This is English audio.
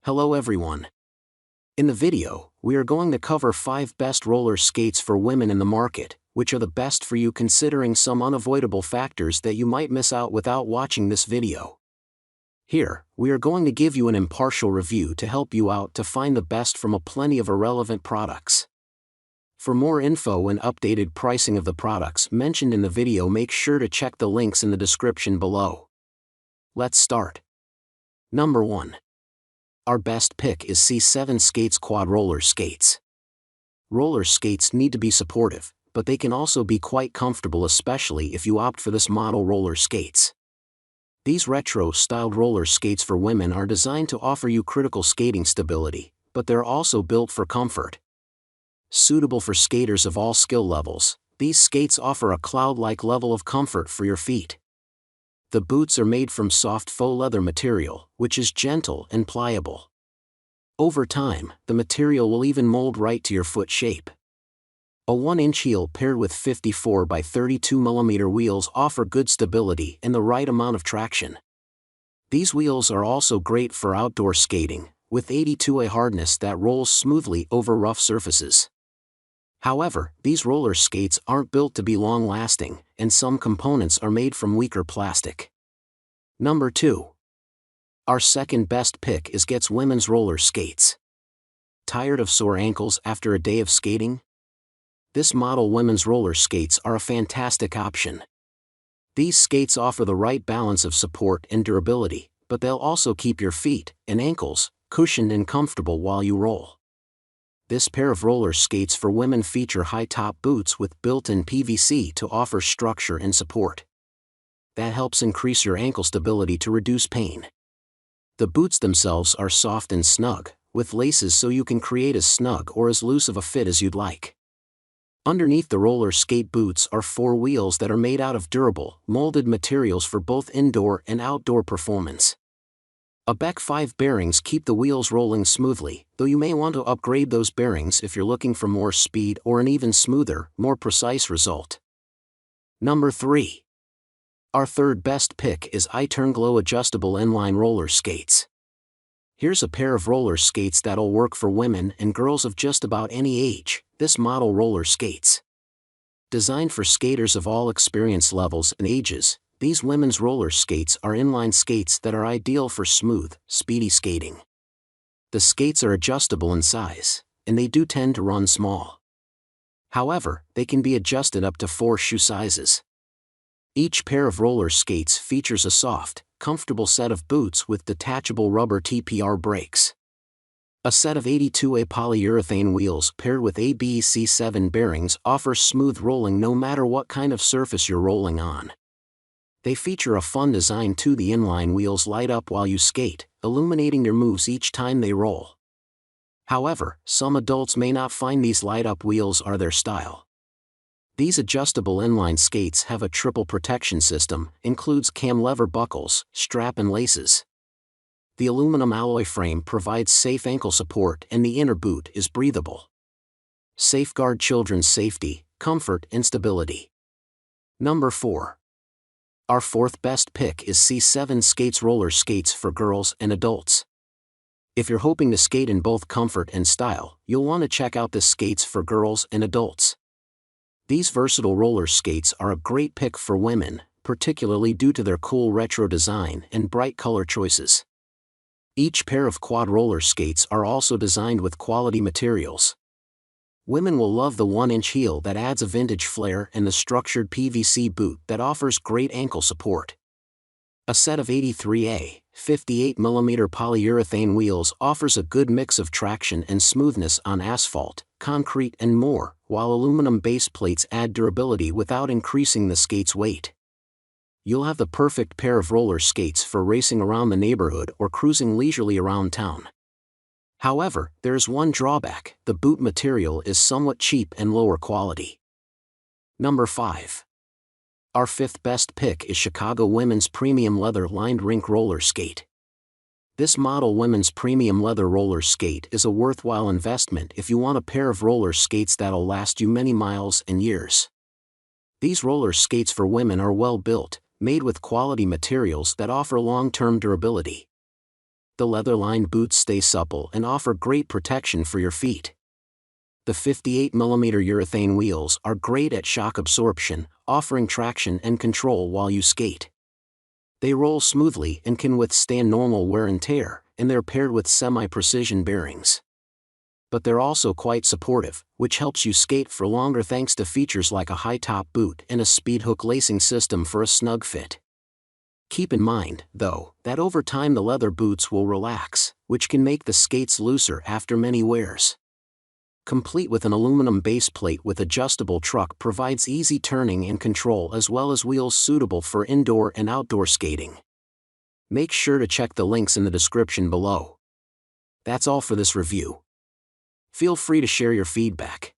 Hello everyone. In the video, we are going to cover 5 best roller skates for women in the market, which are the best for you considering some unavoidable factors that you might miss out without watching this video. Here, we are going to give you an impartial review to help you out to find the best from a plenty of irrelevant products. For more info and updated pricing of the products mentioned in the video, make sure to check the links in the description below. Let's start. Number 1. Our best pick is C7skates Quad Roller Skates. Roller skates need to be supportive, but they can also be quite comfortable, especially if you opt for this model roller skates. These retro-styled roller skates for women are designed to offer you critical skating stability, but they're also built for comfort. Suitable for skaters of all skill levels, these skates offer a cloud-like level of comfort for your feet. The boots are made from soft faux leather material, which is gentle and pliable. Over time, the material will even mold right to your foot shape. A 1-inch heel paired with 54 by 32 mm wheels offer good stability and the right amount of traction. These wheels are also great for outdoor skating, with 82A hardness that rolls smoothly over rough surfaces. However, these roller skates aren't built to be long-lasting, and some components are made from weaker plastic. Number 2. Our second best pick is Getz Women's Roller Skates. Tired of sore ankles after a day of skating? This model women's roller skates are a fantastic option. These skates offer the right balance of support and durability, but they'll also keep your feet and ankles cushioned and comfortable while you roll. This pair of roller skates for women feature high-top boots with built-in PVC to offer structure and support. That helps increase your ankle stability to reduce pain. The boots themselves are soft and snug, with laces so you can create as snug or as loose of a fit as you'd like. Underneath the roller skate boots are 4 wheels that are made out of durable, molded materials for both indoor and outdoor performance. ABEC 5 bearings keep the wheels rolling smoothly, though you may want to upgrade those bearings if you're looking for more speed or an even smoother, more precise result. Number 3. Our third best pick is ITurnGlow Adjustable Inline Roller Skates. Here's a pair of roller skates that'll work for women and girls of just about any age. This model roller skates. Designed for skaters of all experience levels and ages, these women's roller skates are inline skates that are ideal for smooth, speedy skating. The skates are adjustable in size, and they do tend to run small. However, they can be adjusted up to 4 shoe sizes. Each pair of roller skates features a soft, comfortable set of boots with detachable rubber TPR brakes. A set of 82A polyurethane wheels paired with C7 bearings offers smooth rolling no matter what kind of surface you're rolling on. They feature a fun design too. The inline wheels light up while you skate, illuminating your moves each time they roll. However, some adults may not find these light-up wheels are their style. These adjustable inline skates have a triple protection system, includes cam lever buckles, strap and laces. The aluminum alloy frame provides safe ankle support and the inner boot is breathable. Safeguard children's safety, comfort and stability. Number 4. Our fourth best pick is C7skates Roller Skates for girls and adults. If you're hoping to skate in both comfort and style, you'll want to check out the skates for girls and adults. These versatile roller skates are a great pick for women, particularly due to their cool retro design and bright color choices. Each pair of quad roller skates are also designed with quality materials. Women will love the 1-inch heel that adds a vintage flair and the structured PVC boot that offers great ankle support. A set of 83A, 58mm polyurethane wheels offers a good mix of traction and smoothness on asphalt, concrete and more, while aluminum base plates add durability without increasing the skate's weight. You'll have the perfect pair of roller skates for racing around the neighborhood or cruising leisurely around town. However, there's one drawback: the boot material is somewhat cheap and lower quality. Number 5. Our fifth best pick is Chicago Women's Premium Leather-Lined Rink Roller Skate. This model women's premium leather roller skate is a worthwhile investment if you want a pair of roller skates that'll last you many miles and years. These roller skates for women are well built, made with quality materials that offer long-term durability. The leather-lined boots stay supple and offer great protection for your feet. The 58mm urethane wheels are great at shock absorption, offering traction and control while you skate. They roll smoothly and can withstand normal wear and tear, and they're paired with semi-precision bearings. But they're also quite supportive, which helps you skate for longer thanks to features like a high-top boot and a speed hook lacing system for a snug fit. Keep in mind, though, that over time the leather boots will relax, which can make the skates looser after many wears. Complete with an aluminum base plate with adjustable truck provides easy turning and control as well as wheels suitable for indoor and outdoor skating. Make sure to check the links in the description below. That's all for this review. Feel free to share your feedback.